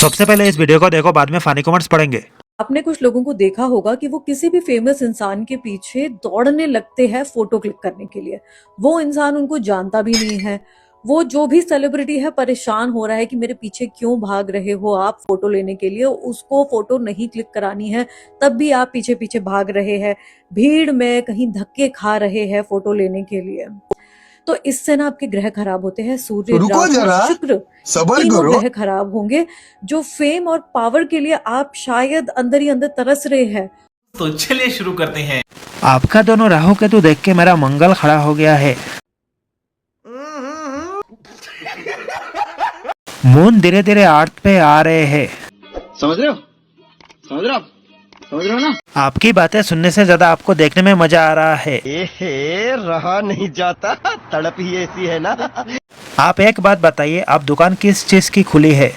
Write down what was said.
सबसे पहले इस वीडियो को देखो, बाद में फनी कमेंट्स पढ़ेंगे। आपने कुछ लोगों को देखा होगा कि वो किसी भी फेमस इंसान के पीछे दौड़ने लगते हैं फोटो क्लिक करने के लिए। वो इंसान उनको जानता भी नहीं है। वो जो भी सेलिब्रिटी है परेशान हो रहा है कि मेरे पीछे क्यों भाग रहे हो आप फोटो लेने के लिए, उसको फोटो नहीं क्लिक करानी है तब भी आप पीछे पीछे भाग रहे हैं, भीड़ में कहीं धक्के खा रहे हैं फोटो लेने के लिए। तो इससे ना आपके ग्रह खराब होते हैं, सूर्य, रुको राहु, जरा, शुक्र, सबर तीनों करो। ग्रह खराब होंगे। जो फेम और पावर के लिए आप शायद अंदर ही अंदर तरस रहे हैं। तो चलिए शुरू करते हैं। आपका दोनों राहु केतु देख के मेरा मंगल खड़ा हो गया है। मून धीरे धीरे अर्थ पे आ रहे हैं। समझ रहे हो? समझ रहे हो आप? समझ रहे हो ना? आपकी बातें सुनने से ज्यादा आपको देखने में मजा आ रहा है। रहा नहीं जाता, तड़प ही ऐसी है ना। आप एक बात बताइए, आप दुकान किस चीज की खुली है?